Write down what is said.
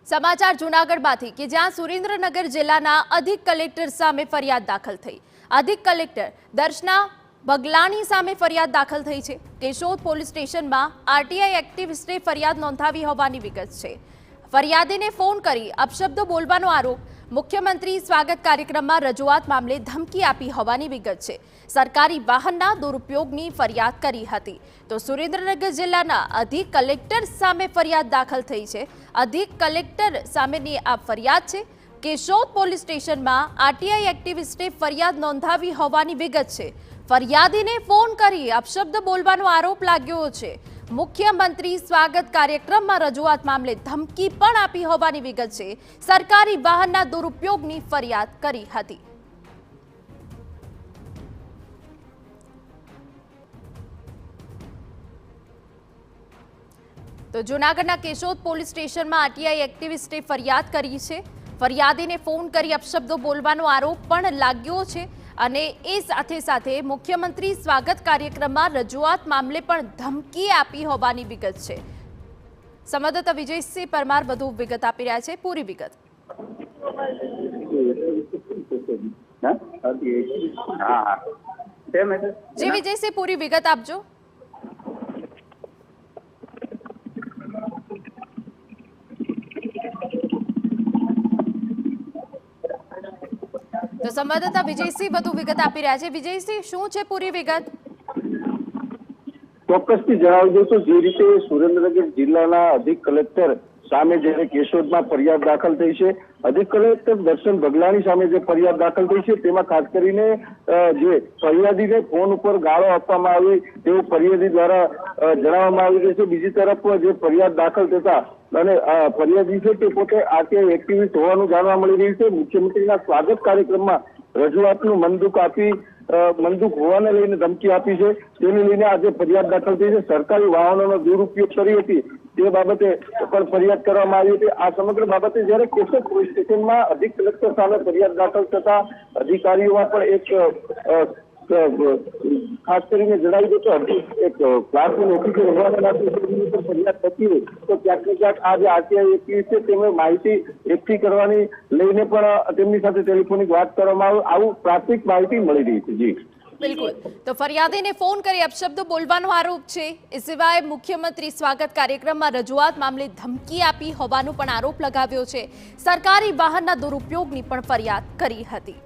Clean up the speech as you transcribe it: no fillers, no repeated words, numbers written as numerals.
સમાચાર જૂનાગઢમાંથી કે જ્યાં સુરેન્દ્રનગર જિલ્લાના અધિક કલેક્ટર સામે ફરિયાદ દાખલ થઈ। અધિક કલેક્ટર દર્શના બગલાણી સામે ફરિયાદ દાખલ થઈ છે। કેશોદ પોલીસ સ્ટેશનમાં આરટીઆઈ એક્ટિવિસ્ટે ફરિયાદ નોંધાવી હોવાની વિગત છે। ફરિયાદીને ફોન કરી અપશબ્દો બોલવાનો આરોપ, મુખ્યમંત્રી સ્વાગત કાર્યક્રમમાં રજૂઆત મામલે ધમકી આપી હોવાની વિગત છે। સરકારી વાહનના દુરુપયોગની ફરિયાદ કરી હતી। તો સુરેન્દ્રનગર જિલ્લાના અધિક કલેક્ટર સામે ફરિયાદ દાખલ થઈ છે। અધિક કલેક્ટર સામેની આ ફરિયાદ છે। કેશોદ પોલીસ સ્ટેશનમાં આરટીઆઈ એક્ટિવિસ્ટે ફરિયાદ નોંધાવી હોવાની વિગત છે। ફરિયાદીને ફોન કરી અપશબ્દ બોલવાનો આરોપ લાગ્યો છે। મુખ્યમંત્રી સ્વાગત કાર્યક્રમમાં રજૂઆત મામલે ધમકી પણ આપી હોવાની વિગત છે। સરકારી વાહનના દુરુપયોગની ફરિયાદ કરી હતી। તો જૂનાગઢના કેશોદ પોલીસ સ્ટેશનમાં આરટીઆઈ એક્ટિવિસ્ટે ફરિયાદ કરી છે। ફરિયાદીને ફોન કરી અપશબ્દો બોલવાનો આરોપ પણ લાગ્યો છે અને એ સાથે સાથે મુખ્યમંત્રી સ્વાગત કાર્યક્રમમાં રજૂઆત મામલે પણ ધમકી આપી હોવાની વિગત છે। સંવાદદાતા વિજયસિંહ પરમાર વધુ વિગત આપી રહ્યા છે। પૂરી વિગત જી વિજયસિંહ, પૂરી વિગત આપજો। તો સંવાદદાતા વિજયસિંહ વધુ વિગત આપી રહ્યા છે। વિજયસિંહ, શું છે પૂરી વિગત? ચોક્કસથી જણાવી દઉં તો જે રીતે સુરેન્દ્રનગર જિલ્લાના અધિક કલેક્ટર સામે જ્યારે કેશોદમાં ફરિયાદ દાખલ થઈ છે, અધિક કલેક્ટર દર્શન બગલાણી સામે જે ફરિયાદ દાખલ થઈ છે તેમાં ખાસ કરીને જે ફરિયાદીને ફોન ઉપર ગાળો આપવામાં આવી તેવું ફરિયાદી દ્વારા જણાવવામાં આવી રહ્યું છે। બીજી તરફ જે ફરિયાદ દાખલ થતા અને ફરિયાદી છે તે પોતે આરટીઆઈ એક્ટિવિસ્ટ હોવાનું જાણવા મળી રહ્યું છે। મુખ્યમંત્રીના સ્વાગત કાર્યક્રમમાં રજૂઆતનું મંદુક હોવાને લઈને ધમકી આપી છે, તેને લઈને આજે ફરિયાદ દાખલ થઈ છે। સરકારી વાહનોનો દુરુપયોગ કરી હતી તે બાબતે પણ ફરિયાદ કરવામાં આવી હતી। આ સમગ્ર બાબતે જ્યારે કેશોદ પોલીસ સ્ટેશનમાં અધિક કલેક્ટર સામે ફરિયાદ દાખલ થતા અધિકારીઓમાં પણ એક ખાસ કરીને જણાવી દઉં તો એક ક્લાસરૂમ ઓફિસર હોવાના નાતે ફરિયાદ થતી હોય તો ક્યાંક ને ક્યાંક આ જે આરટીઆઈ એક્ટિવિસ્ટ છે તેમને માહિતી એકઠી કરવાની લઈને પણ તેમની સાથે ટેલિફોનિક વાત કરવામાં આવે આવું પ્રાથમિક માહિતી મળી રહી છે। જી બિલકુલ, તો ફરિયાદીને ફોન કરી અપશબ્દો બોલવાનો આરોપ છે। એ સિવાય મુખ્યમંત્રી સ્વાગત કાર્યક્રમમાં રજૂઆત મામલે ધમકી આપી હોવાનો પણ આરોપ લગાવ્યો છે। સરકારી વાહનના દુરુપયોગની પણ ફરિયાદ કરી હતી।